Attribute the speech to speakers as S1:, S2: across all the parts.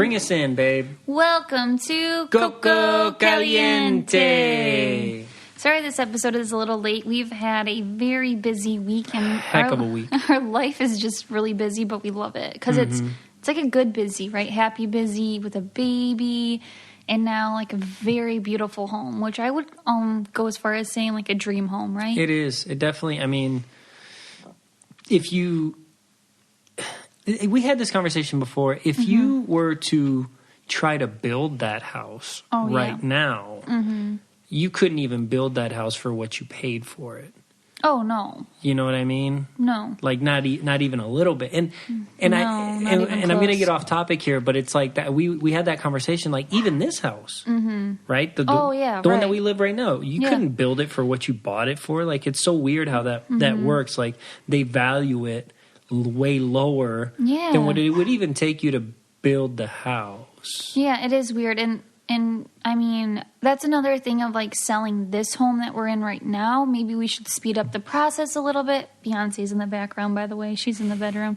S1: Bring us in, babe.
S2: Welcome to
S1: Coco Caliente.
S2: Sorry this episode is a little late. We've had a very busy week. And
S1: Heck of a week.
S2: Our life is just really busy, but we love it. Because it's like a good busy, right? Happy busy with a baby. And now like a very beautiful home, which I would go as far as saying like a dream home, right?
S1: It is. It definitely, I mean, if you... We had this conversation before. If you were to try to build that house now, you couldn't even build that house for what you paid for it.
S2: Oh, no.
S1: You know what I mean?
S2: No.
S1: Like not even a little bit. And
S2: No,
S1: I'm going to get off topic here, but it's like that we had that conversation like even this house, right? The one that we live right now. You couldn't build it for what you bought it for. Like it's so weird how that works. Like they value it way lower than what it would even take you to build the house.
S2: Yeah, it is weird. And I mean, that's another thing of like selling this home that we're in right now. Maybe we should speed up the process a little bit. Beyonce's in the background, by the way. She's in the bedroom.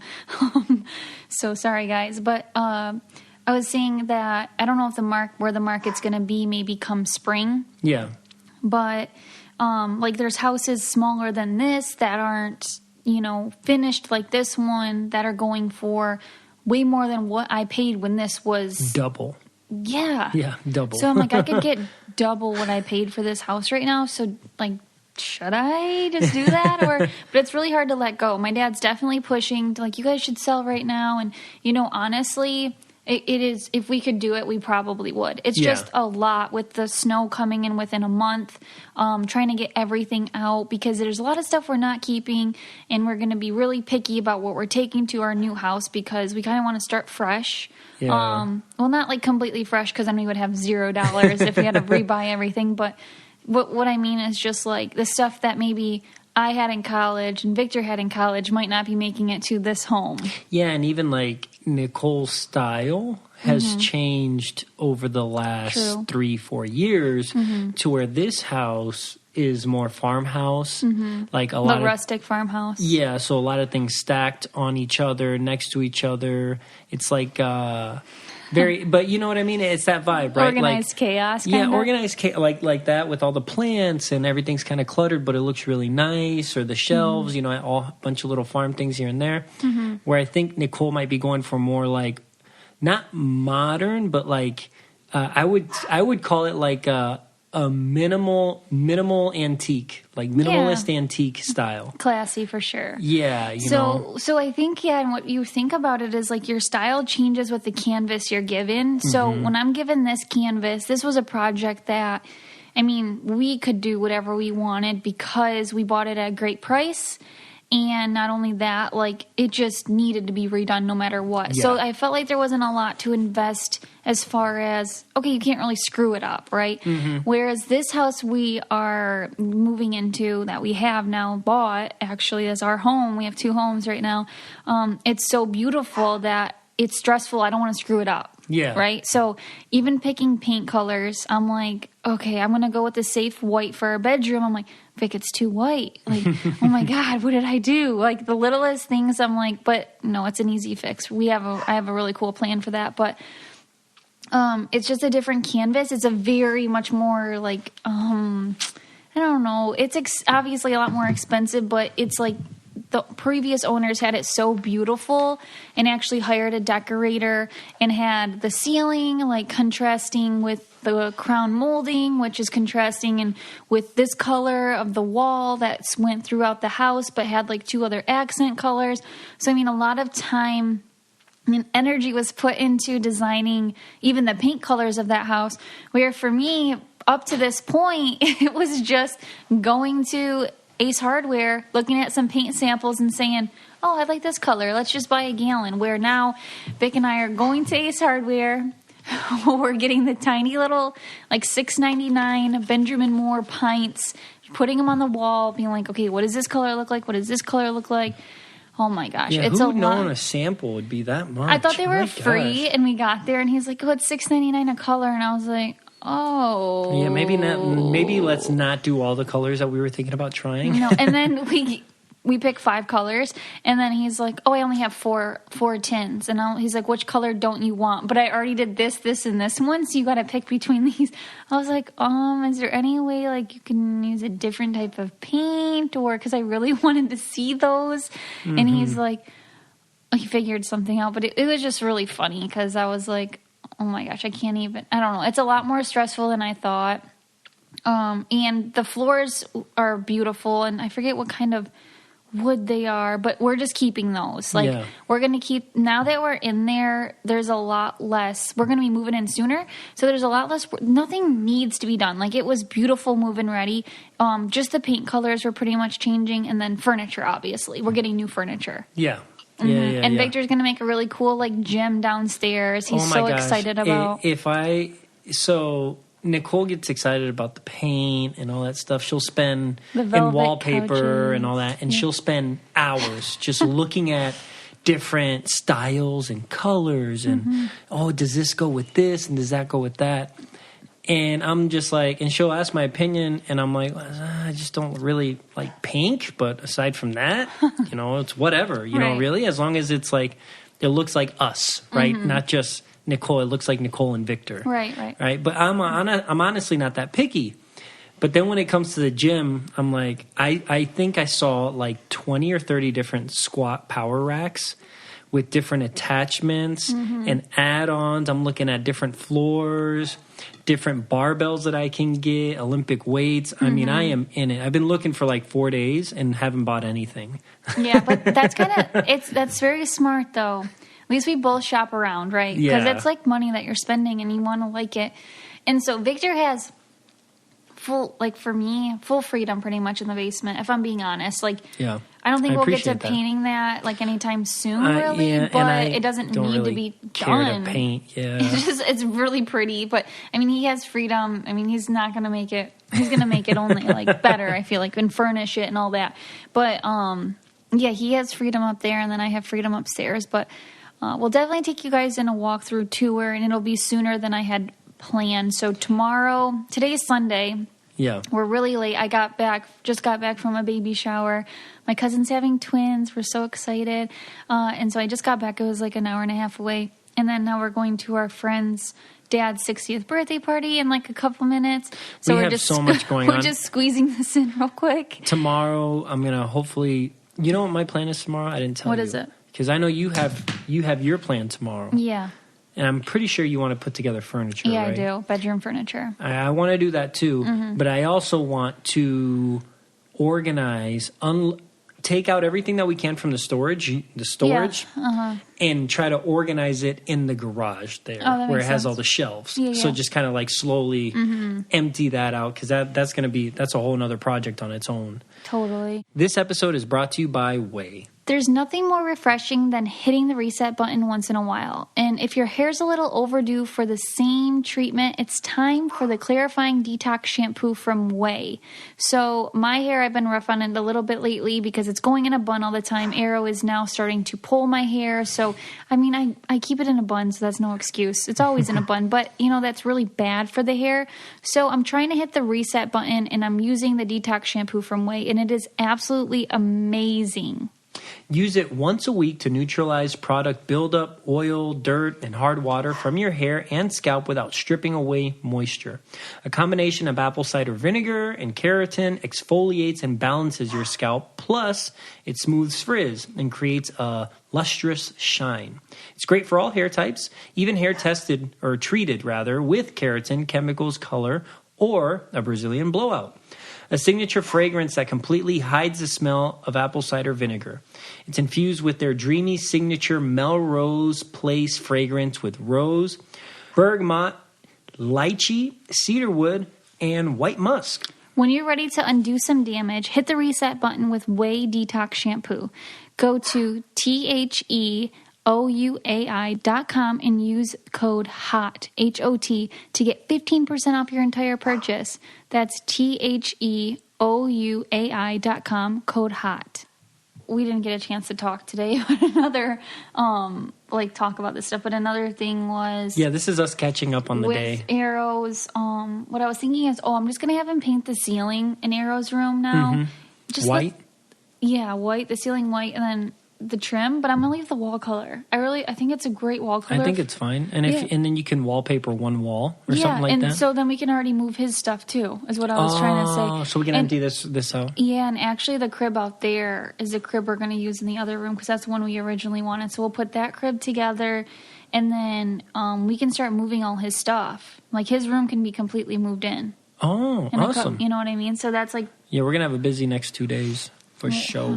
S2: So sorry, guys. But I was saying that I don't know if where the market's going to be maybe come spring.
S1: Yeah.
S2: But like there's houses smaller than this that aren't, finished like this one that are going for way more than what I paid when this was
S1: double.
S2: Yeah.
S1: Yeah, double.
S2: So I'm like, I could get double what I paid for this house right now. So like, should I just do that? But it's really hard to let go. My dad's definitely pushing to like, you guys should sell right now. And honestly, it is, if we could do it, we probably would. It's just a lot with the snow coming in within a month, trying to get everything out because there's a lot of stuff we're not keeping and we're going to be really picky about what we're taking to our new house because we kind of want to start fresh.
S1: Yeah.
S2: Well, not like completely fresh because then we would have $0 if we had to rebuy everything. But what I mean is just like the stuff that maybe I had in college and Victor had in college might not be making it to this home.
S1: Yeah, and even like Nicole's style has changed over the last 3-4 years to where this house is more farmhouse, like a lot of
S2: rustic farmhouse.
S1: Yeah, so a lot of things stacked on each other, next to each other. It's like very, but you know what I mean? It's that vibe, right?
S2: Organized chaos. Kinda.
S1: Yeah, organized chaos, like that with all the plants and everything's kind of cluttered, but it looks really nice. Or the shelves, a bunch of little farm things here and there. Where I think Nicole might be going for more like not modern, but like I would call it like a minimal antique, like minimalist antique style.
S2: Classy for sure.
S1: Yeah,
S2: So I think, and what you think about it is like your style changes with the canvas you're given. So when I'm given this canvas, this was a project that, I mean, we could do whatever we wanted because we bought it at a great price. And not only that, like it just needed to be redone no matter what. Yeah. So I felt like there wasn't a lot to invest as far as, okay, you can't really screw it up, right? Whereas this house we are moving into that we have now bought actually as our home. We have 2 homes right now. It's so beautiful that it's stressful. I don't want to screw it up.
S1: Yeah.
S2: Right? So even picking paint colors, I'm like, okay, I'm going to go with the safe white for our bedroom. I'm like, Vic, it's too white. Like, oh my God, what did I do? Like the littlest things I'm like, but no, it's an easy fix. I have a really cool plan for that. But it's just a different canvas. It's a very much more like, I don't know. It's obviously a lot more expensive, but it's like, the previous owners had it so beautiful and actually hired a decorator and had the ceiling like contrasting with the crown molding, which is contrasting and with this color of the wall that went throughout the house but had like 2 other accent colors. So, I mean, a lot of time and energy was put into designing even the paint colors of that house, where for me, up to this point, it was just going to Ace Hardware, looking at some paint samples and saying, oh, I like this color. Let's just buy a gallon. Where now Vic and I are going to Ace Hardware. We're getting the tiny little, like $6.99 Benjamin Moore pints, putting them on the wall, being like, okay, what does this color look like? What does this color look like? Oh, my gosh.
S1: Yeah,
S2: it's
S1: who would know on a sample would be that much?
S2: I thought they were free, and we got there, and he's like, oh, it's $6.99 a color. And I was like, oh.
S1: Yeah, maybe not. Maybe let's not do all the colors that we were thinking about trying.
S2: No, and then we pick 5 colors, and then he's like, oh, I only have four tins. And he's like, which color don't you want? But I already did this, and this one, so you got to pick between these. I was like, is there any way, like, you can use a different type of paint? Or, because I really wanted to see those. Mm-hmm. And he's like, he figured something out. But it was just really funny, because I was like, oh my gosh, I don't know. It's a lot more stressful than I thought. And the floors are beautiful, and I forget what kind of wood they are, but we're just keeping those. Like, we're going to keep, now that we're in there, there's a lot less, we're going to be moving in sooner, so there's a lot less, nothing needs to be done. Like, it was beautiful, moving ready. Just the paint colors were pretty much changing, and then furniture, obviously. We're getting new furniture.
S1: Yeah.
S2: Mm-hmm. And Victor's going to make a really cool, like, gym downstairs. He's so excited about.
S1: So Nicole gets excited about the paint and all that stuff. She'll spend in wallpaper couches and all that, and she'll spend hours just looking at different styles and colors and does this go with this and does that go with that? And I'm just like, and she'll ask my opinion, and I'm like, I just don't really like pink, but aside from that, it's whatever, really, as long as it's like, it looks like us, right? Mm-hmm. Not just Nicole. It looks like Nicole and Victor. Right. But I'm honestly not that picky. But then when it comes to the gym, I'm like, I think I saw like 20 or 30 different squat power racks with different attachments and add-ons. I'm looking at different floors, different barbells that I can get, Olympic weights. I mean, I am in it. I've been looking for like 4 days and haven't bought anything. Yeah, but that's very smart though. At least we both shop around, right? Because it's like money that you're spending and you want to like it. And so Victor has full freedom pretty much in the basement, if I'm being honest. Like, I don't think we'll get to painting that like anytime soon, really. But it doesn't need to be done. To paint,
S2: it's really pretty. But I mean, he has freedom. I mean, he's not going to make it. He's going to make it only like better, I feel like, and furnish it and all that. But he has freedom up there, and then I have freedom upstairs. But we'll definitely take you guys in a walkthrough tour, and it'll be sooner than I had planned. So today is Sunday.
S1: Yeah.
S2: We're really late. Just got back from a baby shower. My cousin's having twins. We're so excited. And so I just got back. It was like an hour and a half away. And then now we're going to our friend's dad's 60th birthday party in like a couple minutes. So
S1: we're just so much going on.
S2: We're just squeezing this in real quick.
S1: Tomorrow, I'm going to hopefully, you know what my plan is tomorrow? I didn't tell you.
S2: What is it?
S1: Because I know you have your plan tomorrow.
S2: Yeah.
S1: And I'm pretty sure you want to put together furniture,
S2: right?
S1: I
S2: do. Bedroom furniture.
S1: I want to do that too. But I also want to organize, take out everything that we can from the storage, and try to organize it in the garage there, where it has all the shelves. Yeah. So just kind of like slowly empty that out, because that's a whole other project on its own.
S2: Totally.
S1: This episode is brought to you by Way.
S2: There's nothing more refreshing than hitting the reset button once in a while. And if your hair's a little overdue for the same treatment, it's time for the clarifying detox shampoo from Way. So my hair, I've been rough on it a little bit lately because it's going in a bun all the time. Arrow is now starting to pull my hair. So, I mean, I keep it in a bun, so that's no excuse. It's always in a bun, but, that's really bad for the hair. So I'm trying to hit the reset button, and I'm using the detox shampoo from Way, and it is absolutely amazing.
S1: Use it once a week to neutralize product buildup, oil, dirt, and hard water from your hair and scalp without stripping away moisture. A combination of apple cider vinegar and keratin exfoliates and balances your scalp, plus it smooths frizz and creates a lustrous shine. It's great for all hair types, even hair treated with keratin, chemicals, color, or a Brazilian blowout. A signature fragrance that completely hides the smell of apple cider vinegar. It's infused with their dreamy signature Melrose Place fragrance with rose, bergamot, lychee, cedarwood, and white musk.
S2: When you're ready to undo some damage, hit the reset button with Way Detox Shampoo. Go to THEOUAI.com and use code HOT, H-O-T, to get 15% off your entire purchase. That's THEOUAI.com, code HOT. We didn't get a chance to talk today about talk about this stuff, but another thing was...
S1: Yeah, this is us catching up on the day.
S2: With Arrow's, what I was thinking is, I'm just going to have him paint the ceiling in Arrow's room now.
S1: Just white?
S2: Yeah, white, the ceiling white, and then the trim. But I'm gonna leave the wall color. I think it's a great wall color.
S1: I think it's fine. And and then you can wallpaper one wall or something like that.
S2: and so then we can already move his stuff too. Is what I was trying to say.
S1: So we can empty this out.
S2: Yeah, and actually the crib out there is a crib we're gonna use in the other room because that's the one we originally wanted. So we'll put that crib together. And then we can start moving all his stuff. Like, his room can be completely moved in.
S1: Oh, awesome.
S2: You know what I mean? So that's like...
S1: Yeah, we're going to have a busy next 2 days for sure.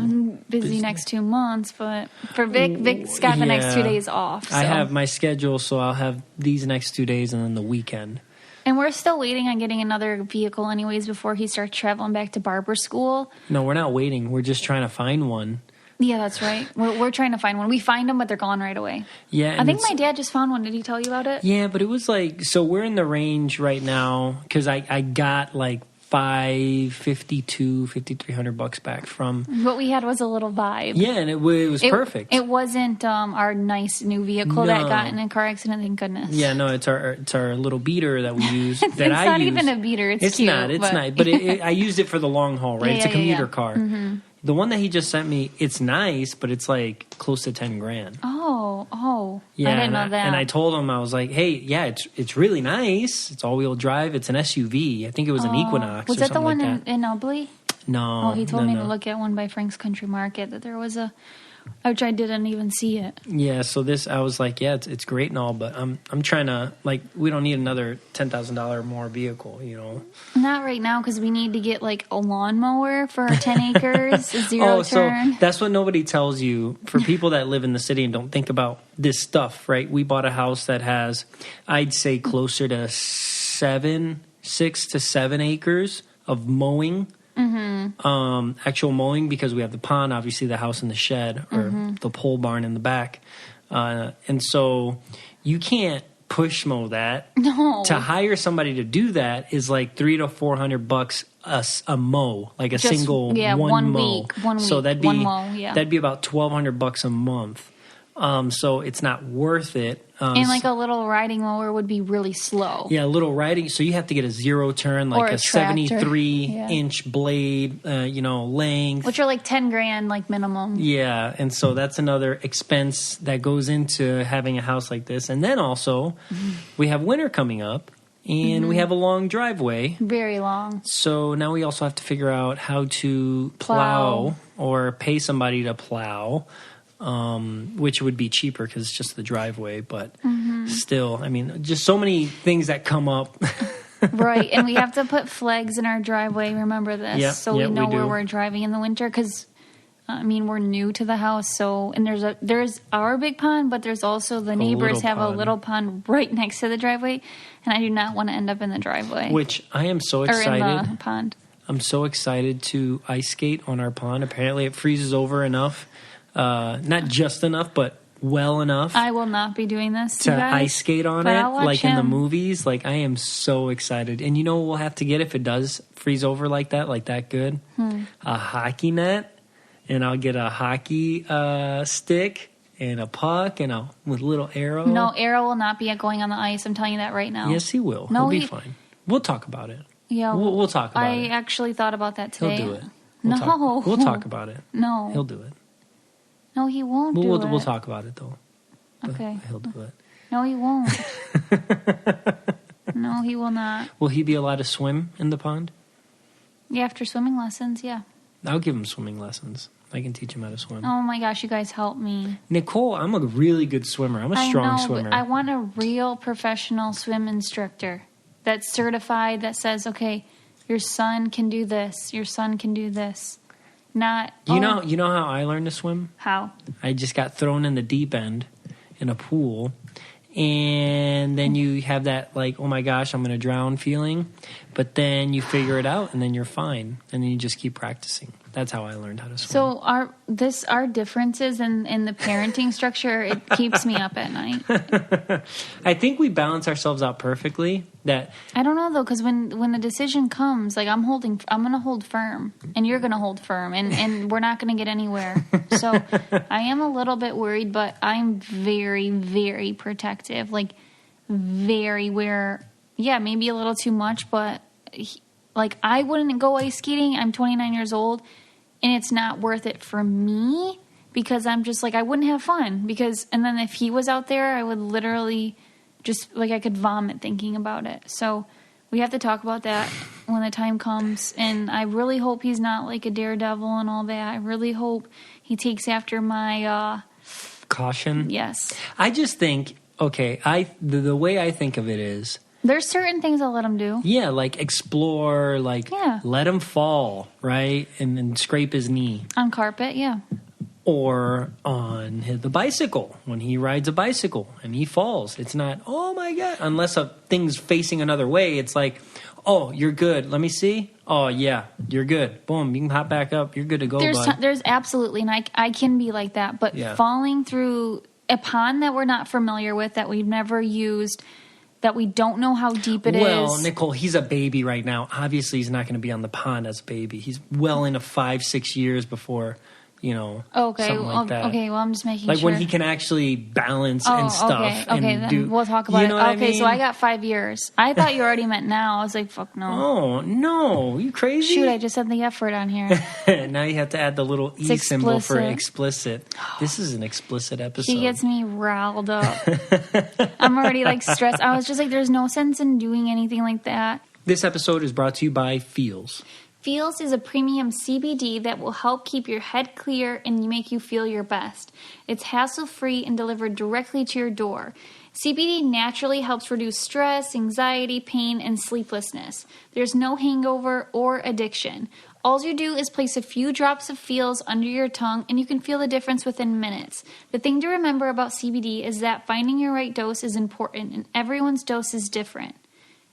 S2: Busy next 2 months, but for Vic's got the next 2 days off. So.
S1: I have my schedule, so I'll have these next 2 days and then the weekend.
S2: And we're still waiting on getting another vehicle anyways before he starts traveling back to barber school.
S1: No, we're not waiting. We're just trying to find one.
S2: Yeah, that's right. We're trying to find one. We find them, but they're gone right away.
S1: Yeah,
S2: I think my dad just found one. Did he tell you about it?
S1: Yeah, but it was like, so we're in the range right now because I got like $5,300 back from.
S2: What we had was a little Vibe.
S1: Yeah, and it was perfect.
S2: It wasn't our nice new vehicle that got in a car accident. Thank goodness.
S1: Yeah, no, it's our little beater that we use.
S2: It's not even a beater. It's cute.
S1: It's not. But I used it for the long haul, right? It's a commuter car.
S2: Mm-hmm.
S1: The one that he just sent me, it's nice, but it's like close to $10,000.
S2: Oh,
S1: yeah,
S2: I didn't know that.
S1: And I told him, I was like, hey, yeah, it's really nice. It's all-wheel drive. It's an SUV. I think it was an Equinox.
S2: Was
S1: or
S2: that the one
S1: like
S2: in Ubley?
S1: No.
S2: Oh, he told me to look at one by Frank's Country Market. That there was which I didn't even see it.
S1: Yeah, so I was like, yeah, it's great and all, but I'm trying to, like, we don't need another $10,000 more vehicle, you know.
S2: Not right now because we need to get like a lawnmower for our 10 acres, a zero turn.
S1: So that's what nobody tells you. For people that live in the city and don't think about this stuff, right? We bought a house that has, I'd say, closer to 6 to 7 acres of mowing. Mm-hmm. Actual mowing, because we have the pond, obviously the house and the shed, or the pole barn in the back, and so you can't push mow that.
S2: No.
S1: To hire somebody to do that is like $300 to $400 a mow, like single one mow. So that'd be about $1,200 a month. So it's not worth it.
S2: And like a little riding mower would be really slow.
S1: Yeah, a little riding. So you have to get a zero turn, like a 73-inch blade, length.
S2: Which are like $10,000, like minimum.
S1: Yeah, and so that's another expense that goes into having a house like this. And then also, we have winter coming up, and we have a long driveway.
S2: Very long.
S1: So now we also have to figure out how to plow or pay somebody to plow. Which would be cheaper because it's just the driveway, but still, I mean, just so many things that come up.
S2: Right, and we have to put flags in our driveway. Remember this, so we know where we're driving in the winter. Because, I mean, we're new to the house, so and there's our big pond, but there's also the neighbors have a little pond right next to the driveway, and I do not want to end up in the driveway.
S1: Which I am so excited.
S2: Or in the pond.
S1: I'm so excited to ice skate on our pond. Apparently, it freezes over enough. Not just enough, but well enough.
S2: I will not be doing this
S1: to ice skate on it, like
S2: him.
S1: In the movies. Like, I am so excited. And you know what we'll have to get if it does freeze over like that good? A hockey net, and I'll get a hockey stick and a puck and with a little arrow.
S2: No, Arrow will not be going on the ice. I'm telling you that right now.
S1: Yes, he will. He'll be fine. We'll talk about it. Yeah, we'll talk about it.
S2: I actually thought about that today.
S1: He'll do it.
S2: We'll
S1: talk about it.
S2: No,
S1: he'll do it.
S2: No, he won't do it.
S1: We'll talk about it, though.
S2: Okay.
S1: He'll do it.
S2: No, he won't. No, he will not.
S1: Will he be allowed to swim in the pond?
S2: Yeah, after swimming lessons, yeah.
S1: I'll give him swimming lessons. I can teach him how to swim.
S2: Oh, my gosh, you guys help me.
S1: Nicole, I'm a really good swimmer. I'm a strong swimmer.
S2: But I want a real professional swim instructor that's certified, that says, okay, your son can do this. Your son can do this. Not
S1: you know how I learned to swim?
S2: How?
S1: I just got thrown in the deep end in a pool, and then you have that like, oh my gosh, I'm going to drown feeling, but then you figure it out and then you're fine, and then you just keep practicing. That's how I learned how to swim.
S2: So our differences in the parenting structure, it keeps me up at night.
S1: I think we balance ourselves out perfectly. That
S2: I don't know though, because when the decision comes, like I'm going to hold firm, and you're going to hold firm, and we're not going to get anywhere. So I am a little bit worried, but I'm very, very protective. Like maybe a little too much, but like I wouldn't go ice skating. I'm 29 years old. and it's not worth it for me because I'm just like, I wouldn't have fun and then if he was out there, I would literally just like, I could vomit thinking about it. So we have to talk about that when the time comes. And I really hope he's not like a daredevil and all that. I really hope he takes after my,
S1: caution.
S2: Yes.
S1: I just think, okay, the way I think of it is,
S2: there's certain things I'll let him do.
S1: yeah, like explore, like let him fall, right? And then scrape his knee.
S2: On carpet, yeah.
S1: Or on the bicycle, when he rides a bicycle and he falls. It's not, oh my God, unless a thing's facing another way. It's like, oh, you're good. Let me see. Oh, yeah, you're good. Boom, you can hop back up. You're good to go, bud.
S2: There's absolutely, and I can be like that. But falling through a pond that we're not familiar with, that we've never used, that we don't know how deep it is.
S1: Well, Nicole, he's a baby right now. Obviously, he's not going to be on the pond as a baby. He's well into 5-6 years before... something like that.
S2: Okay, well, I'm just making
S1: like
S2: sure.
S1: when he can actually balance and stuff.
S2: Okay,
S1: and
S2: then we'll talk about it.
S1: I mean?
S2: So I got 5 years. I thought you already meant now. I was like, fuck no.
S1: Oh, no. You crazy?
S2: Shoot, I just had the effort on here.
S1: Now you have to add the little E symbol for explicit. This is an explicit episode.
S2: She gets me riled up. I'm already like stressed. I was just like, there's no sense in doing anything like that.
S1: This episode is brought to you by Feels.
S2: Feels is a premium CBD that will help keep your head clear and make you feel your best. It's hassle-free and delivered directly to your door. CBD naturally helps reduce stress, anxiety, pain, and sleeplessness. There's no hangover or addiction. All you do is place a few drops of Feels under your tongue and you can feel the difference within minutes. The thing to remember about CBD is that finding your right dose is important and everyone's dose is different.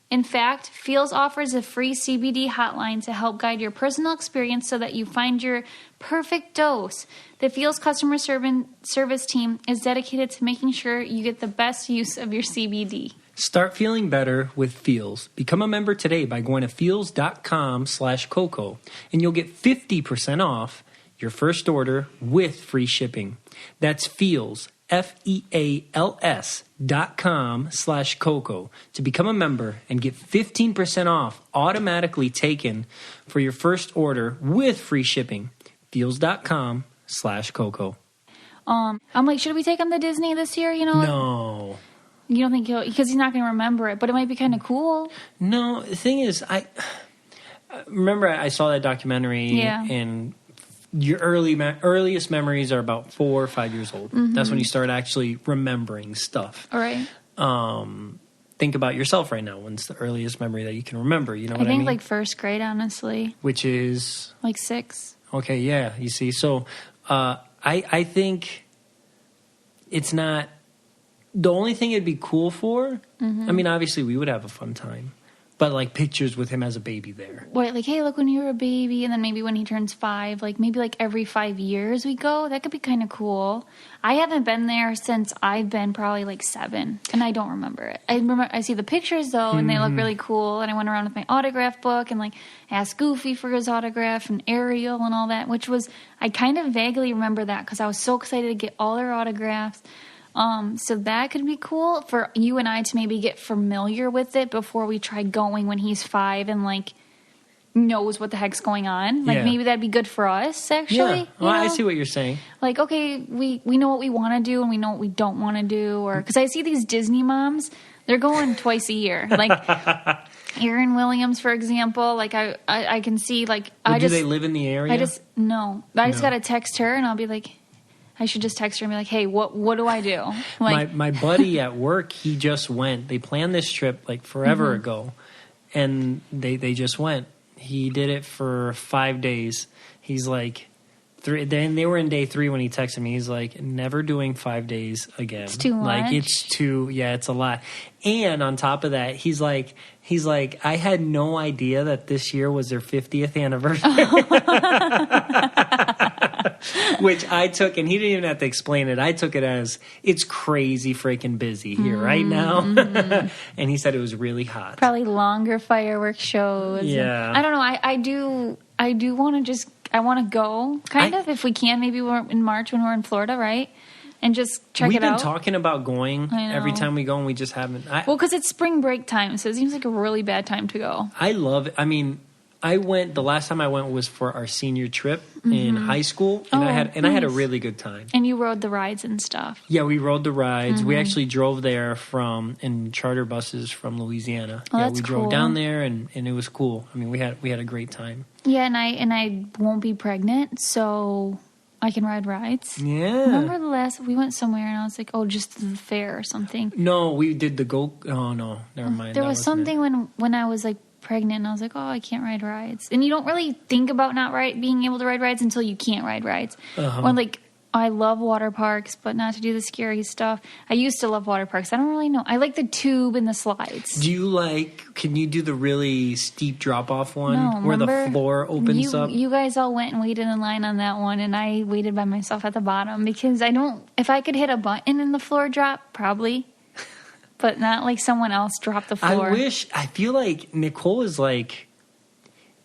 S2: In fact, Feels offers a free CBD hotline to help guide your personal experience so that you find your perfect dose. The Feels customer service team is dedicated to making sure you get the best use of your CBD.
S1: Start feeling better with Feels. Become a member today by going to feels.com/Coco and you'll get 50% off your first order with free shipping. That's Feels. FEALS.com/Coco to become a member and get 15% off automatically taken for your first order with free shipping. Feals.com/Coco.
S2: I'm like, should we take him to Disney this year?
S1: No.
S2: You don't think because he's not going to remember it, but it might be kind of cool.
S1: No, the thing is, I remember I saw that documentary and your earliest memories are about 4 or 5 years old. Mm-hmm. That's when you start actually remembering stuff.
S2: All right.
S1: Think about yourself right now. When's the earliest memory that you can remember? You know what I mean?
S2: I think like first grade, honestly.
S1: Which is?
S2: Like 6.
S1: Okay, yeah. You see. So I think it's not... The only thing it'd be cool for... I mean, obviously we would have a fun time. But, like, pictures with him as a baby there.
S2: Wait, like, hey, look, when you were a baby, and then maybe when he turns 5, like, maybe, like, every 5 years we go. That could be kind of cool. I haven't been there since I've been probably, like, 7, and I don't remember it. I see the pictures, though, and they look really cool, and I went around with my autograph book and, like, asked Goofy for his autograph and Ariel and all that, which was, I kind of vaguely remember that because I was so excited to get all their autographs. So that could be cool for you and I to maybe get familiar with it before we try going when he's 5 and like knows what the heck's going on. Like maybe that'd be good for us actually.
S1: Yeah. Well, I see what you're saying. Like,
S2: okay, we know what we want to do and we know what we don't want to do. Or because I see these Disney moms, they're going twice a year. Like Erin Williams, for example. Like I can see like
S1: do they live in the area?
S2: I just gotta text her and I'll be like, I should just text her and be like, hey, what do I do? Like,
S1: my buddy at work, he just went. They planned this trip like forever ago, and they just went. He did it for 5 days. He's like, then they were in day 3 when he texted me. He's like, never doing 5 days again.
S2: It's too much.
S1: Like, it's a lot. And on top of that, he's like, I had no idea that this year was their 50th anniversary. Which I took, and he didn't even have to explain it. I took it as, it's crazy freaking busy here right now. And he said it was really hot.
S2: Probably longer fireworks shows.
S1: Yeah.
S2: I don't know. I do want to I want to go, kind of, if we can. Maybe we're in March when we're in Florida, right? And just check it out.
S1: We've been talking about going every time we go, and we just haven't.
S2: Well, because it's spring break time, so it seems like a really bad time to go.
S1: I love it. I mean, The last time I went was for our senior trip in high school, and I had a really good time.
S2: And you rode the rides and stuff.
S1: Yeah, we rode the rides. We actually drove there in charter buses from Louisiana.
S2: Oh,
S1: yeah,
S2: that's
S1: we drove
S2: cool.
S1: down there, and it was cool. I mean, we had a great time.
S2: Yeah, and I won't be pregnant, so I can ride rides.
S1: Yeah.
S2: Remember we went somewhere and I was like, oh, just the fair or something.
S1: No, we did the oh no, never mind.
S2: There was something when I was like pregnant and I was like, oh, I can't ride rides. And you don't really think about being able to ride rides until you can't ride rides. Or like, I love water parks, but not to do the scary stuff. I used to love water parks. I don't really know. I like the tube and the slides.
S1: Can you do the really steep drop-off one
S2: No,
S1: where the floor opens up?
S2: You guys all went and waited in line on that one, and I waited by myself at the bottom because if I could hit a button and the floor drop, probably. But not like someone else dropped the floor.
S1: I feel like Nicole is like,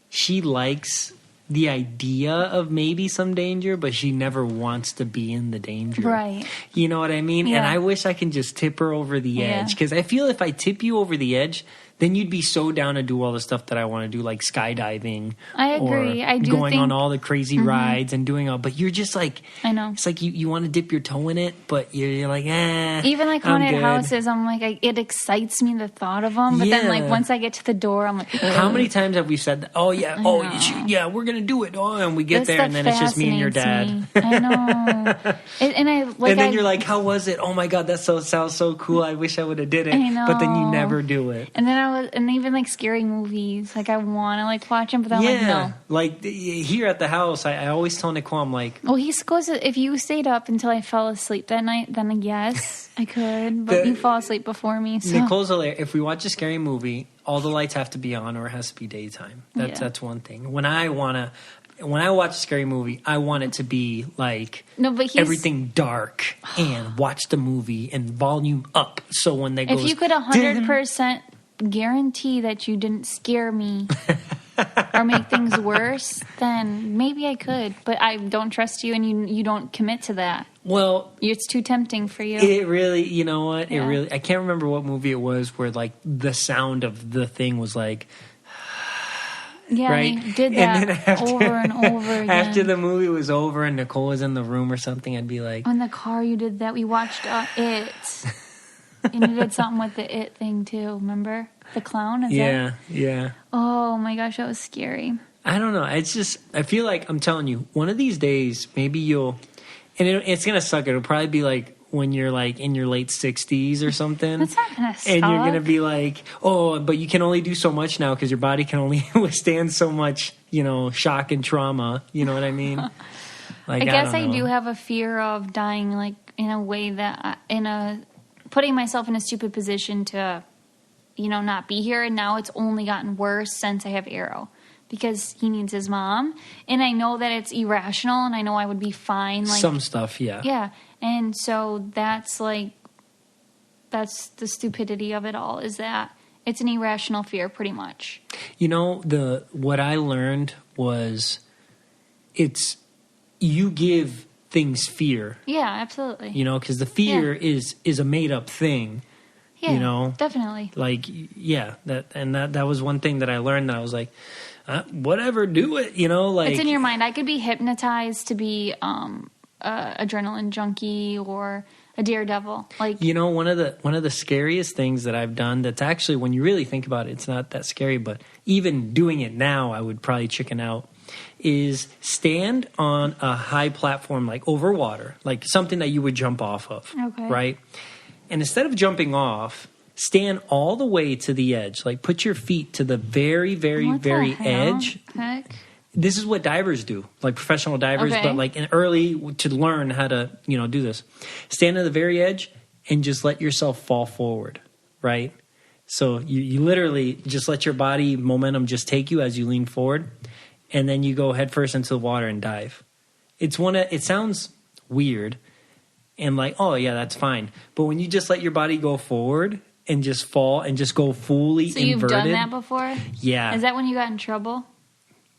S1: she likes the idea of maybe some danger, but she never wants to be in the danger.
S2: Right.
S1: You know what I mean?
S2: Yeah.
S1: And I wish I can just tip her over the edge. Because I feel if I tip you over the edge, then you'd be so down to do all the stuff that I want to do, like skydiving.
S2: I agree.
S1: Or
S2: I do
S1: going
S2: think,
S1: on all the crazy rides and doing all. But you're just like,
S2: I know.
S1: It's like you want to dip your toe in it, but you're like,
S2: Even like haunted houses, I'm like, it excites me the thought of them. But then like once I get to the door, I'm like,
S1: how many times have we said that? Oh yeah, we're gonna do it. Oh, and we get there, and then it's just me and your dad.
S2: I know. And
S1: then you're like, how was it? Oh my god, that sounds so cool. I wish I would have did it.
S2: I know.
S1: But then you never do it.
S2: And then and even like scary movies, like I want to like watch them, but then I'm like, no.
S1: Like here at the house, I always tell Nicole, I'm like,
S2: well, he goes, if you stayed up until I fell asleep that night, then yes, I could. But you fall asleep before me. So.
S1: Nicole's hilarious. If we watch a scary movie, all the lights have to be on, or it has to be daytime. That's one thing. When I watch a scary movie, I want it to be like everything dark and watch the movie and volume up. So when they
S2: if you could 100% guarantee that you didn't scare me or make things worse, then maybe I could. But I don't trust you, and you don't commit to that.
S1: Well,
S2: it's too tempting for you.
S1: It really, you know what? Yeah. It really. I can't remember what movie it was where like the sound of the thing was like.
S2: Yeah,
S1: right?
S2: He did that over and over again.
S1: After the movie was over and Nicole was in the room or something, I'd be like...
S2: In the car you did that. We watched It. And you did something with the It thing too, remember? The clown?
S1: Yeah.
S2: Oh my gosh, that was scary.
S1: I don't know. It's just... I feel like, I'm telling you, one of these days, maybe you'll... And it's going to suck. It'll probably be like... when you're like in your late 60s or something.
S2: That's not going to suck.
S1: And you're going to be like, oh, but you can only do so much now because your body can only withstand so much, shock and trauma. You know what I mean? Like,
S2: I guess I do have a fear of dying like in a way that, putting myself in a stupid position to, not be here. And now it's only gotten worse since I have Arrow. Because he needs his mom. And I know that it's irrational, and I know I would be fine. Like
S1: some stuff, yeah.
S2: Yeah. And so that's the stupidity of it all, is that it's an irrational fear pretty much.
S1: What I learned was you give things fear.
S2: Yeah, absolutely.
S1: Because the fear is a made up thing.
S2: Yeah, definitely.
S1: Like, yeah, that was one thing that I learned that I was like, whatever, do it, like...
S2: It's in your mind. I could be hypnotized to be adrenaline junkie or a daredevil. Like,
S1: one of the scariest things that I've done that's actually, when you really think about it, it's not that scary, but even doing it now, I would probably chicken out, is stand on a high platform, like over water, like something that you would jump off of, right? And instead of jumping off, stand all the way to the edge. Like, put your feet to the very, very, very edge.
S2: Heck?
S1: This is what divers do, like professional divers, but like early to learn how to, do this. Stand at the very edge and just let yourself fall forward, right? So you literally just let your body momentum just take you as you lean forward, and then you go headfirst into the water and dive. It sounds weird and like, oh yeah, that's fine. But when you just let your body go forward and just fall and just go fully inverted. So
S2: you've done that before?
S1: Yeah.
S2: Is that when you got in trouble?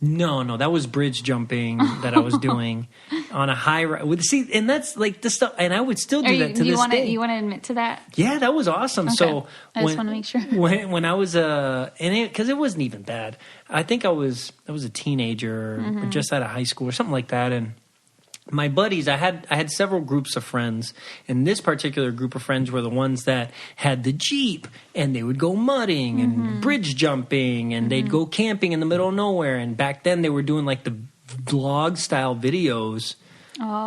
S1: No, that was bridge jumping that I was doing. on a high rise. See, and that's like the stuff, and I would still do that to this day.
S2: You want to admit to that?
S1: Yeah, that was awesome.
S2: Okay.
S1: So
S2: I just want to make sure.
S1: When I was because it wasn't even bad. I think I was a teenager, or just out of high school or something like that, and my buddies, I had several groups of friends, and this particular group of friends were the ones that had the Jeep, and they would go mudding and bridge jumping, and they'd go camping in the middle of nowhere. And back then, they were doing like the vlog style videos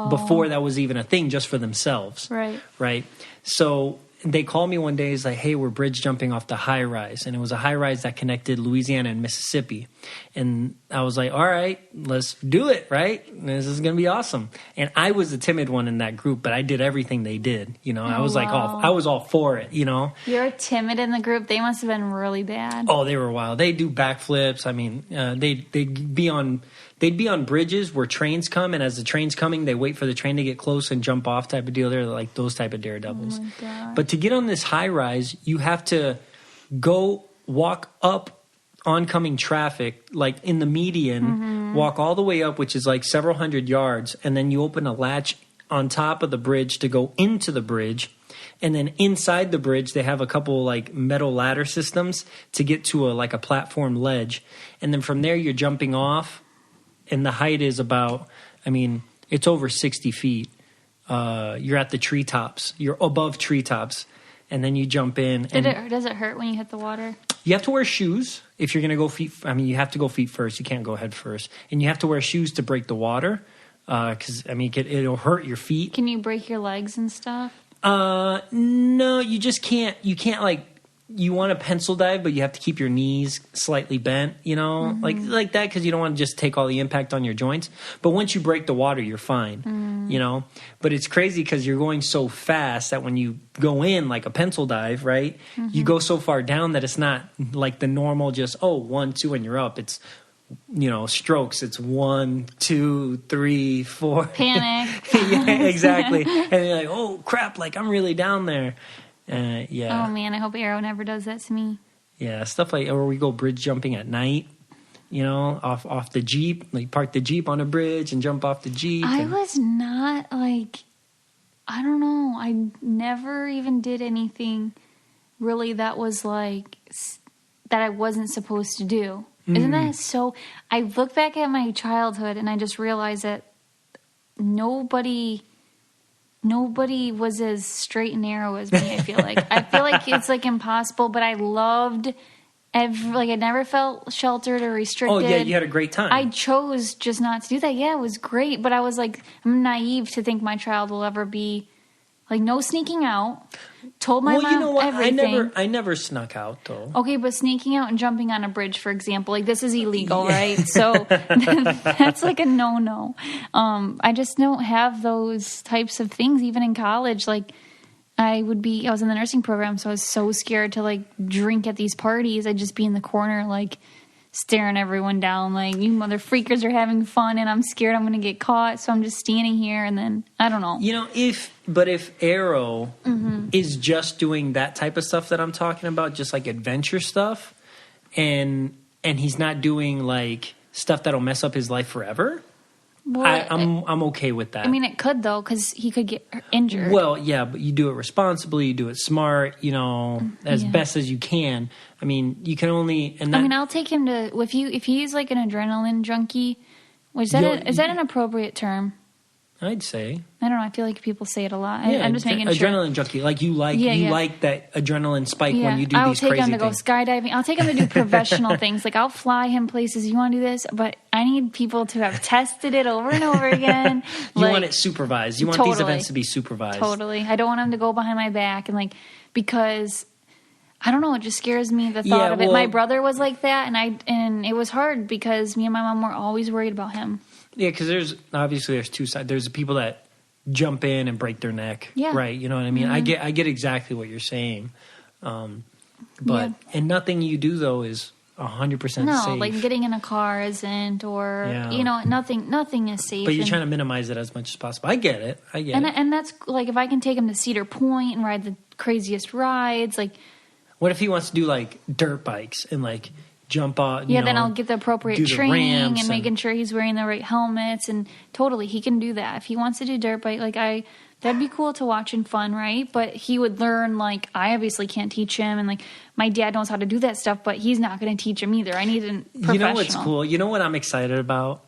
S1: before that was even a thing, just for themselves. Right. So they called me one day. It's like, hey, we're bridge jumping off the high rise. And it was a high rise that connected Louisiana and Mississippi. And I was like, all right, let's do it, right? This is going to be awesome. And I was the timid one in that group, but I did everything they did. You know, I was like, I was all for it, you know?
S2: You're timid in the group. They must have been really bad.
S1: Oh, they were wild. They do backflips. I mean, they'd be on bridges where trains come, and as the train's coming, they wait for the train to get close and jump off type of deal. They're like those type of daredevils.
S2: Oh my God.
S1: But to get on this high rise, you have to go walk up oncoming traffic, like in the median, walk all the way up, which is like several hundred yards, and then you open a latch on top of the bridge to go into the bridge. And then inside the bridge, they have a couple like metal ladder systems to get to a platform ledge. And then from there, you're jumping off. And the height is about, it's over 60 feet. You're at the treetops. You're above treetops. And then you jump in.
S2: Does it hurt when you hit the water?
S1: You have to wear shoes if you're going to go feet. You have to go feet first. You can't go head first. And you have to wear shoes to break the water because, it'll hurt your feet. Can
S2: you break your legs and stuff?
S1: No, you just can't. You can't, you want to pencil dive, but you have to keep your knees slightly bent, like that, because you don't want to just take all the impact on your joints. But once you break the water, you're fine, But it's crazy because you're going so fast that when you go in like a pencil dive, right, you go so far down that it's not like the normal just, 1, 2, and you're up. It's, strokes. It's 1, 2, 3, 4.
S2: Panic.
S1: Yeah, exactly. And you're like, oh, crap, I'm really down there. Yeah.
S2: Oh man, I hope Arrow never does that to me.
S1: Yeah, stuff like, or we go bridge jumping at night, off the Jeep, park the Jeep on a bridge and jump off the Jeep.
S2: I was not I don't know. I never even did anything really that was that I wasn't supposed to do. Isn't that so? I look back at my childhood and I just realized that nobody was as straight and narrow as me, I feel like. I feel like it's impossible, but I loved I never felt sheltered or restricted.
S1: Oh yeah, you had a great time.
S2: I chose just not to do that. Yeah, it was great, but I was I'm naive to think my child will ever be no sneaking out. Told my mom,
S1: you know what?
S2: Everything.
S1: I never snuck out though.
S2: Okay, but sneaking out and jumping on a bridge, for example, this is illegal, right? So that's a no-no. I just don't have those types of things. Even in college, I was in the nursing program, so I was so scared to drink at these parties. I'd just be in the corner, staring everyone down, you mother freakers are having fun, and I'm scared I'm going to get caught. So I'm just standing here, and then I don't know.
S1: If Arrow is just doing that type of stuff that I'm talking about, just adventure stuff, and he's not doing stuff that'll mess up his life forever. Well, I'm okay with that.
S2: It could though, because he could get injured.
S1: Well, yeah, but you do it responsibly, you do it smart, as best as you can. You can only.
S2: I'll take him to if he's an adrenaline junkie. Is that an appropriate term?
S1: I'd say.
S2: I don't know. I feel like people say it a lot.
S1: Yeah,
S2: I'm just making sure.
S1: Adrenaline junkie, you like that adrenaline spike when you do these crazy things.
S2: I'll take him to go skydiving. I'll take him to do professional things. I'll fly him places. You want to do this? But I need people to have tested it over and over again.
S1: You want it supervised. You want these events to be supervised.
S2: Totally. I don't want him to go behind my back and because I don't know. It just scares me, the thought of it. My brother was like that, and it was hard because me and my mom were always worried about him. Yeah,
S1: because there's two sides. There's the people that jump in and break their neck, right? You know what I mean? Mm-hmm. I get exactly what you're saying, and nothing you do though is 100% safe.
S2: No, getting in a car isn't, or nothing is safe.
S1: But you're trying to minimize it as much as possible. I get it.
S2: And that's if I can take him to Cedar Point and ride the craziest rides,
S1: What if he wants to do dirt bikes and jump out.
S2: Then I'll get the appropriate training and making sure he's wearing the right helmets. And totally, he can do that. If he wants to do dirt bike, that'd be cool to watch and fun, right? But he would learn, like, I obviously can't teach him. And, like, my dad knows how to do that stuff, but he's not going to teach him either. I need a professional.
S1: You know what's cool? You know what I'm excited about?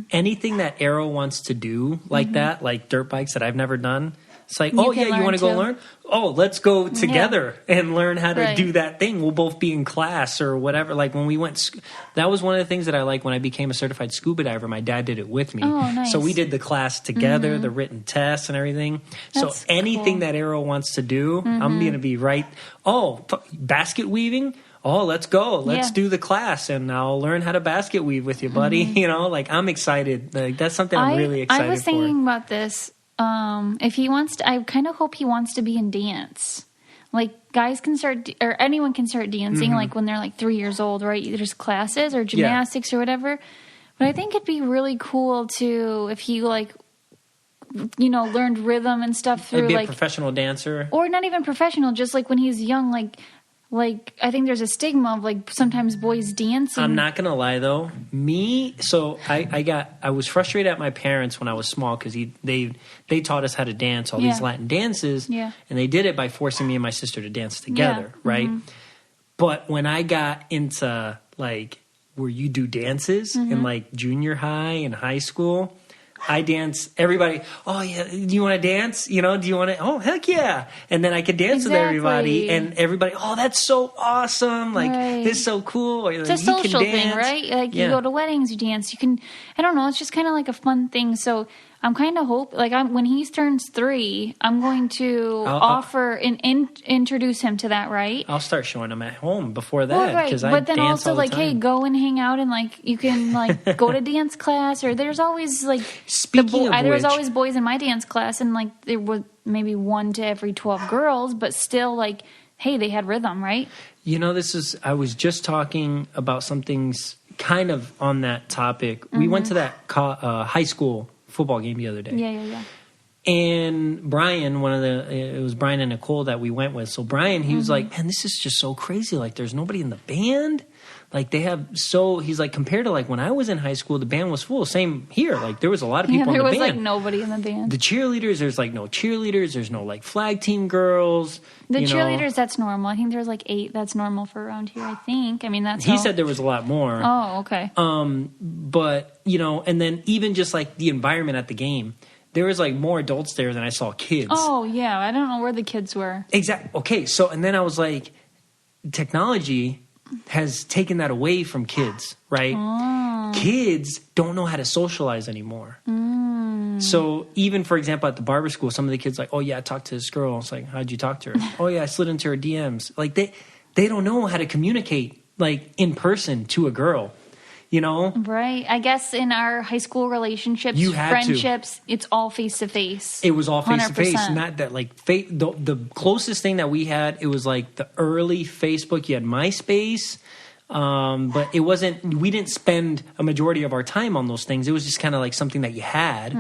S1: Anything that Arrow wants to do like that, like dirt bikes that I've never done. It's like, you want to go learn? Oh, let's go together and learn how to do that thing. We'll both be in class or whatever. Like when we went, that was one of the things that I like when I became a certified scuba diver. My dad did it with me.
S2: Oh, nice.
S1: So we did the class together, the written tests and everything.
S2: That's
S1: so anything
S2: cool.
S1: that Arrow wants to do, I'm going to be right. Oh, basket weaving. Oh, let's go. Let's do the class and I'll learn how to basket weave with you, buddy. You know, like I'm excited. Like that's something I'm really excited for.
S2: I was thinking about this. If he wants to, I kind of hope he wants to be in dance. Like guys can start, or anyone can start dancing like when they're like 3 years old, right? There's classes or gymnastics or whatever. But I think it'd be really cool to, if he like, learned rhythm and stuff through
S1: be
S2: like
S1: a professional dancer.
S2: Or not even professional, just like when he's young, like I think there's a stigma of like sometimes boys dancing.
S1: I'm not gonna lie though, I was frustrated at my parents when I was small because they taught us how to dance all these Latin dances, and they did it by forcing me and my sister to dance together, right? But when I got into like where you do dances in like junior high and high school. I dance, everybody, oh yeah, do you want to dance? Do you want to, oh heck yeah. And then I could dance with everybody and everybody, oh that's so awesome. Like, this is so cool. Or,
S2: it's a social thing, right? Like you go to weddings, you dance, you can, I don't know, it's just kind of like a fun thing. So I'm kind of when he turns 3, I'm going to offer and introduce him to that, right?
S1: I'll start showing him at home before that.
S2: Right. But then also like, hey, go and hang out and like, you can like go to dance class or there's always like, there was always boys in my dance class and like there was maybe 1 to every 12 girls, but still like, hey, they had rhythm, right?
S1: I was just talking about some things kind of on that topic. We went to that high school football game the other day.
S2: Yeah.
S1: And Brian, it was Brian and Nicole that we went with. So Brian, he was like, man, this is just so crazy. Like there's nobody in the band. Like he's like, compared to like when I was in high school, the band was full. Same here. Like there was a lot of people in the band.
S2: There was like nobody in the band.
S1: The cheerleaders, there's like no cheerleaders. There's no like flag team girls.
S2: The cheerleaders, that's normal. I think there's like 8. That's normal for around here, I think. I mean,
S1: He said there was a lot more.
S2: Oh, okay.
S1: But, and then even just like the environment at the game, there was like more adults there than I saw kids.
S2: Oh, yeah. I don't know where the kids were.
S1: Exactly. Okay. So, and then I was like, technology has taken that away from kids, right?
S2: Oh.
S1: Kids don't know how to socialize anymore. So even, for example, at the barber school, some of the kids like, oh, yeah, I talked to this girl. It's like, how'd you talk to her? Oh, yeah, I slid into her DMs. Like they don't know how to communicate like in person to a girl.
S2: Right. I guess in our high school relationships, friendships, it's all face to face.
S1: It was all face to face. Not that like the closest thing that we had, it was like the early Facebook. You had MySpace, but it wasn't. We didn't spend a majority of our time on those things. It was just kind of like something that you had,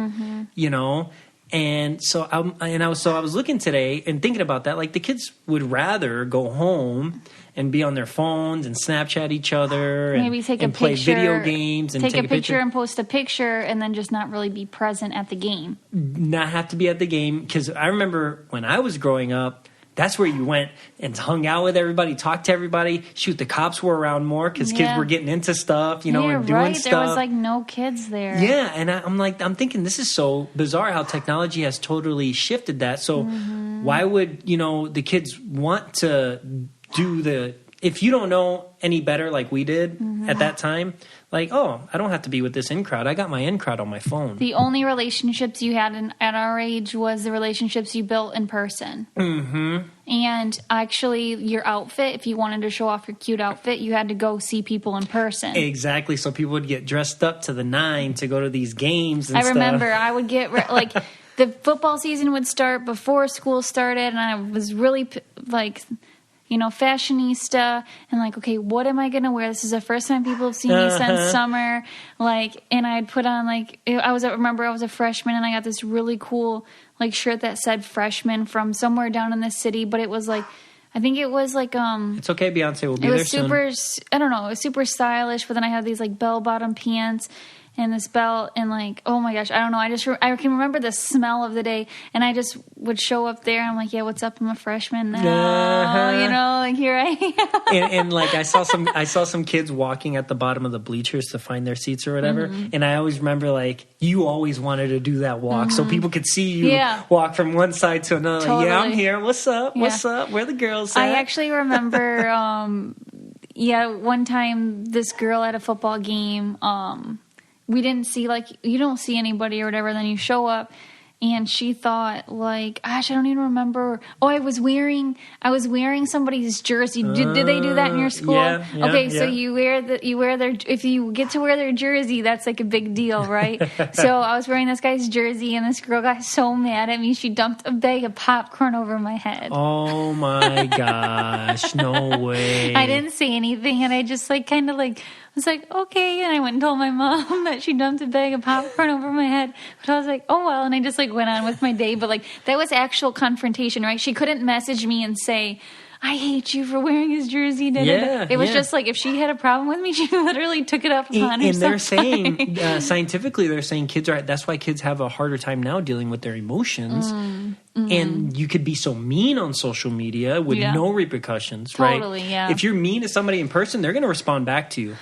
S1: And so I was looking today and thinking about that. Like the kids would rather go home and be on their phones and Snapchat each other and
S2: maybe take a picture,
S1: play video games and
S2: take a picture and post a picture and then just not really be present at the game.
S1: Not have to be at the game, because I remember when I was growing up, that's where you went and hung out with everybody, talked to everybody. Shoot, the cops were around more because kids were getting into stuff, and doing stuff.
S2: There was like no kids there.
S1: Yeah, and I'm thinking this is so bizarre how technology has totally shifted that. So why would, the kids want to do if you don't know any better like we did at that time, like, oh, I don't have to be with this in crowd. I got my in crowd on my phone.
S2: The only relationships you had at our age was the relationships you built in person. And actually, your outfit, if you wanted to show off your cute outfit, you had to go see people in person.
S1: Exactly. So people would get dressed up to the 9 to go to these games and
S2: stuff. I remember I would get, like, the football season would start before school started, and I was really, like, fashionista, and like, okay, what am I going to wear? This is the first time people have seen me since summer. Like, and I'd put on I was a freshman, and I got this really cool like shirt that said freshman from somewhere down in the city, but it was like, I think it was like
S1: It's okay, Beyonce will be
S2: it
S1: there
S2: was
S1: soon.
S2: super. I don't know. It was super stylish, but then I had these like bell bottom pants and this belt, and like, oh my gosh, I don't know. I can remember the smell of the day, and I just would show up there. And I'm like, yeah, what's up? I'm a freshman now. You know, like here I am.
S1: and like I saw some kids walking at the bottom of the bleachers to find their seats or whatever. And I always remember like you always wanted to do that walk so people could see you walk from one side to another.
S2: Totally.
S1: Like, yeah, I'm here. What's up? What's up? Where the girls at?
S2: I actually remember, one time this girl at a football game, we didn't see, like, you don't see anybody or whatever, then you show up, and she thought, like, gosh, I don't even remember. Oh, I was wearing somebody's jersey. Did they do that in your school?
S1: Yeah,
S2: okay, so you wear their, if you get to wear their jersey, that's like a big deal, right? So I was wearing this guy's jersey, and this girl got so mad at me, she dumped a bag of popcorn over my head.
S1: Oh my gosh, no way.
S2: I didn't say anything, and I just like kind of like was like, okay, and I went and told my mom that she dumped a bag of popcorn over my head. But I was like, oh well, and I just like went on with my day. But like that was actual confrontation, right? She couldn't message me and say, I hate you for wearing his jersey. It was just like if she had a problem with me, she literally took it up upon herself.
S1: And they're saying, scientifically, they're saying that's why kids have a harder time now dealing with their emotions. And you could be so mean on social media with no repercussions, right?
S2: Totally, yeah.
S1: If you're mean to somebody in person, they're going to respond back to you,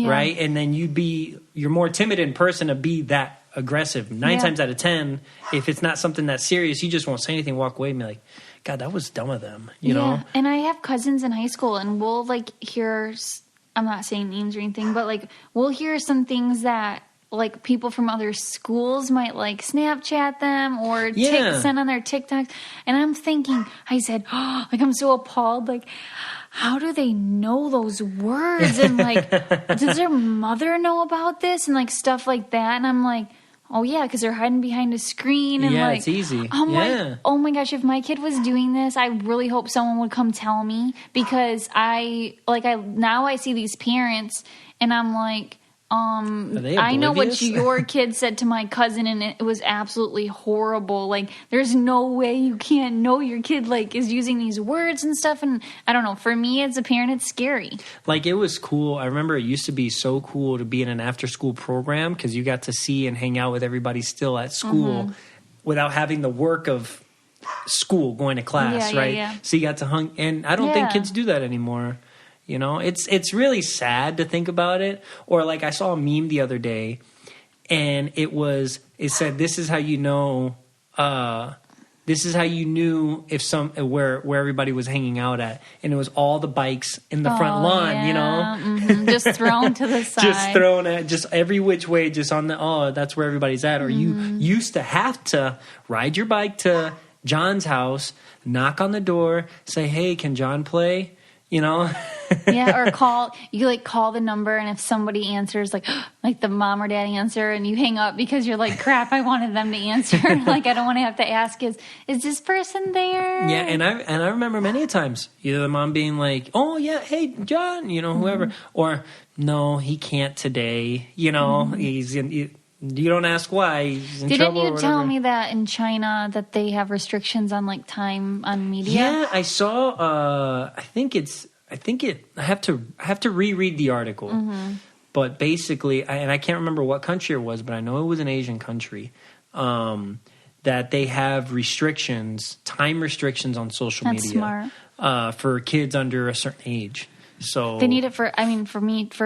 S1: right? And then you're more timid in person to be that aggressive. 9 times out of 10, if it's not something that's serious, you just won't say anything, walk away and be like, God, that was dumb of them, you know?
S2: And I have cousins in high school, and we'll, like, hear, I'm not saying names or anything, but, like, we'll hear some things that, like, people from other schools might, like, Snapchat them or send on their TikToks. And I'm thinking, I said, like, I'm so appalled, like, how do they know those words? And, like, does their mother know about this? And, like, stuff like that. And I'm like, oh, yeah, because they're hiding behind a screen. And like,
S1: it's easy.
S2: I'm like, oh, my gosh, if my kid was doing this, I really hope someone would come tell me. Because now I see these parents, and I'm like, I know what your kid said to my cousin, and it was absolutely horrible. Like, there's no way you can't know your kid, like, is using these words and stuff. And I don't know. For me, as a parent, it's scary.
S1: Like, it was cool. I remember it used to be so cool to be in an after-school program because you got to see and hang out with everybody still at school without having the work of school, going to class, right? Yeah. So you got to and I don't think kids do that anymore. You know, it's really sad to think about it. Or like I saw a meme the other day, and it said, this is how you know, this is how you knew if where everybody was hanging out at, and it was all the bikes in the front lawn, you know,
S2: just thrown to the side,
S1: just thrown at just every which way, just on that's where everybody's at. Or you used to have to ride your bike to John's house, knock on the door, say, hey, can John play? You know?
S2: Or call the number, and if somebody answers, like the mom or dad answer, and you hang up because you're like, crap, I wanted them to answer. Like, I don't want to have to ask, is this person there?
S1: Yeah, and I remember many times either the mom being like, oh yeah, hey John, you know, whoever, or no, he can't today, you know, he's in. You don't ask why. He's in trouble.
S2: Didn't you tell me that in China that they have restrictions on like time on media?
S1: Yeah, I saw. I have to reread the article, but basically, and I can't remember what country it was, but I know it was an Asian country. That they have time restrictions on social media.
S2: That's
S1: smart. For kids under a certain age. So
S2: they need it for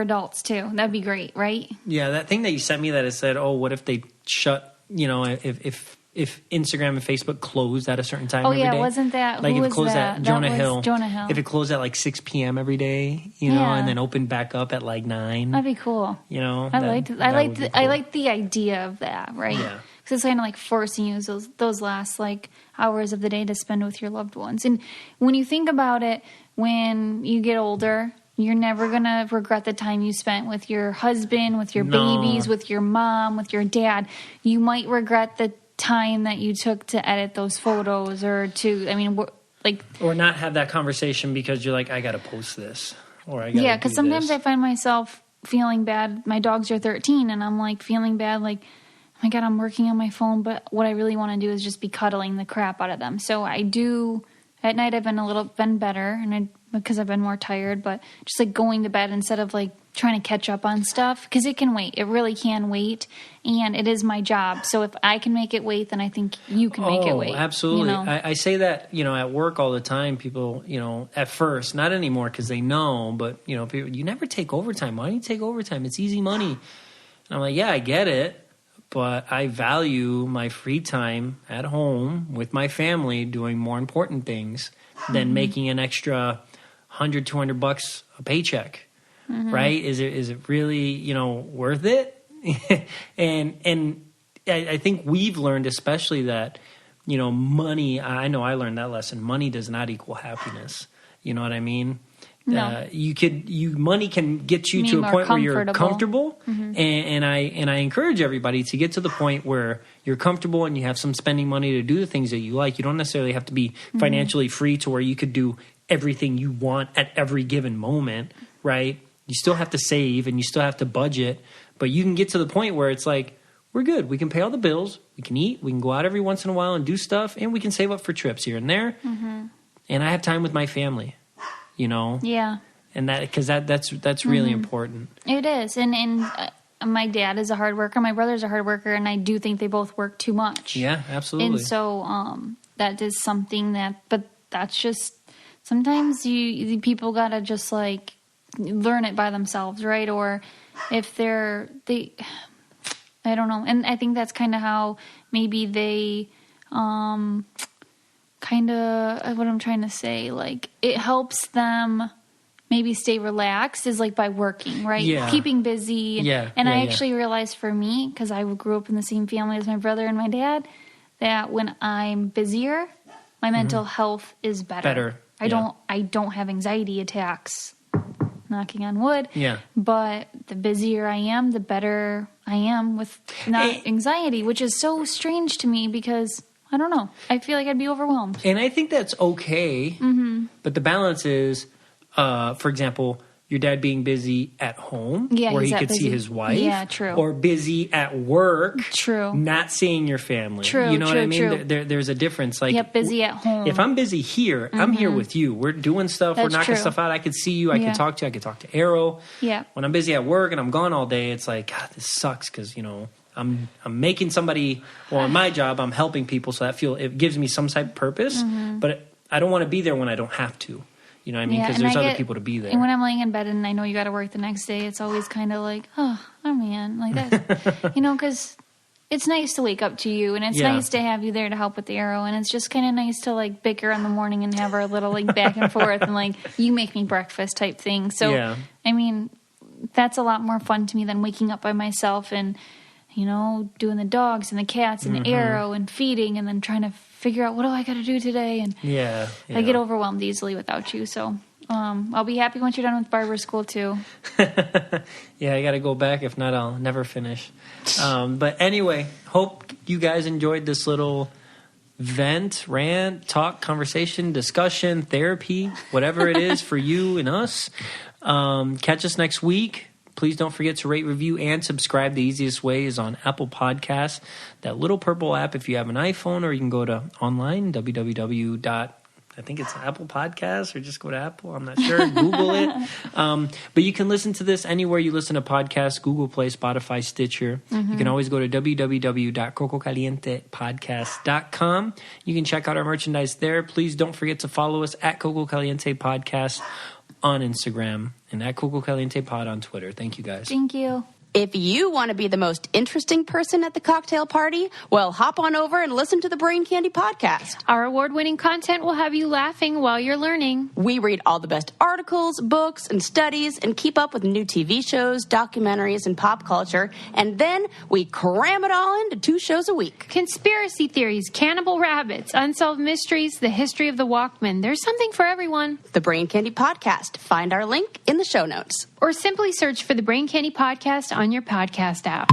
S2: adults too. That'd be great, right?
S1: Yeah, that thing that you sent me that it said, oh, what if they shut, you know, if Instagram and Facebook closed at a certain time every day?
S2: Wasn't that,
S1: like
S2: who
S1: if it closed
S2: that?
S1: at Jonah Hill.
S2: Jonah Hill.
S1: If it closed at like 6 p.m. every day, you know, and then opened back up at like 9.
S2: That'd be cool.
S1: You know?
S2: I like the idea of that, right?
S1: Yeah.
S2: Because it's kind of like forcing you those last like hours of the day to spend with your loved ones. And when you think about it, when you get older, you're never going to regret the time you spent with your husband, with your babies, with your mom, with your dad. You might regret the time that you took to edit those photos or or
S1: not have that conversation because you're like, I got to post this. Or I got to
S2: because sometimes I find myself feeling bad. My dogs are 13 and I'm like feeling bad, like, oh my God, I'm working on my phone, but what I really want to do is just be cuddling the crap out of them. So I do At night I've been better, and because I've been more tired, but just like going to bed instead of like trying to catch up on stuff, because it can wait. It really can wait, and it is my job. So if I can make it wait, then I think you can make it wait.
S1: Absolutely. I say that, at work all the time. People, at first, not anymore because they know, but, people, you never take overtime. Why do you take overtime? It's easy money. And I'm like, yeah, I get it. But I value my free time at home with my family doing more important things than making an extra $100, $200 a paycheck, right? Is it really, worth it? and I think we've learned, especially that, money. I know I learned that lesson. Money does not equal happiness. You know what I mean?
S2: No.
S1: Money can get you to a point where you're comfortable, and I encourage everybody to get to the point where you're comfortable and you have some spending money to do the things that you like. You don't necessarily have to be financially free to where you could do everything you want at every given moment, right? You still have to save and you still have to budget, but you can get to the point where it's like, we're good. We can pay all the bills, we can eat, we can go out every once in a while and do stuff, and we can save up for trips here and there. And I have time with my family.
S2: Yeah.
S1: And that's really important.
S2: It is. And my dad is a hard worker. My brother's a hard worker. And I do think they both work too much.
S1: Yeah, absolutely.
S2: And so that is something but that's just, sometimes the people got to just like learn it by themselves, right? Or if I don't know. And I think that's kind of how maybe they, kind of what I'm trying to say, like it helps them maybe stay relaxed is like by working, right?
S1: Yeah.
S2: Keeping busy. And I actually realized for me, because I grew up in the same family as my brother and my dad, that when I'm busier, my mental health is better. I don't have anxiety attacks, knocking on wood.
S1: Yeah.
S2: But the busier I am, the better I am with anxiety, which is so strange to me because I don't know. I feel like I'd be overwhelmed.
S1: And I think that's okay. But the balance is, for example, your dad being busy at home where he could see his wife.
S2: Yeah, true.
S1: Or busy at work.
S2: True.
S1: Not seeing your family.
S2: True,
S1: you know what I mean?
S2: True.
S1: There's a difference. Like,
S2: busy at home.
S1: If I'm busy here, I'm here with you. We're doing stuff. We're knocking stuff out. I could see you. I could talk to you. I could talk to Arrow.
S2: Yeah.
S1: When I'm busy at work and I'm gone all day, it's like, God, this sucks because, I'm making somebody, in my job, I'm helping people, so it gives me some type of purpose, but I don't want to be there when I don't have to. You know what I mean? Because there's other people to be there.
S2: And when I'm laying in bed and I know you got to work the next day, it's always kind of like, oh man, like that, because it's nice to wake up to you, and it's nice to have you there to help with the Arrow, and it's just kind of nice to like bicker in the morning and have our little like back and forth and like you make me breakfast type thing. So I mean, that's a lot more fun to me than waking up by myself and doing the dogs and the cats and the Arrow and feeding and then trying to figure out what do I got to do today. And I get overwhelmed easily without you. So I'll be happy once you're done with barber school too.
S1: I got to go back. If not, I'll never finish. But anyway, hope you guys enjoyed this little vent, rant, talk, conversation, discussion, therapy, whatever it is for you and us. Catch us next week. Please don't forget to rate, review, and subscribe. The easiest way is on Apple Podcasts, that little purple app if you have an iPhone, or you can go to online, I think it's Apple Podcasts, or just go to Apple. I'm not sure. Google it. But you can listen to this anywhere you listen to podcasts, Google Play, Spotify, Stitcher. You can always go to www.cococalientepodcast.com. You can check out our merchandise there. Please don't forget to follow us at Coco Caliente Podcast on Instagram and at Coco Caliente Pod on Twitter. Thank you, guys.
S2: Thank you.
S3: If you want to be the most interesting person at the cocktail party, well, hop on over and listen to the Brain Candy Podcast.
S4: Our award-winning content will have you laughing while you're learning.
S3: We read all the best articles, books, and studies, and keep up with new TV shows, documentaries, and pop culture. And then we cram it all into 2 shows a week.
S4: Conspiracy theories, cannibal rabbits, unsolved mysteries, the history of the Walkman. There's something for everyone.
S3: The Brain Candy Podcast. Find our link in the show notes.
S4: Or simply search for the Brain Candy Podcast on your podcast app.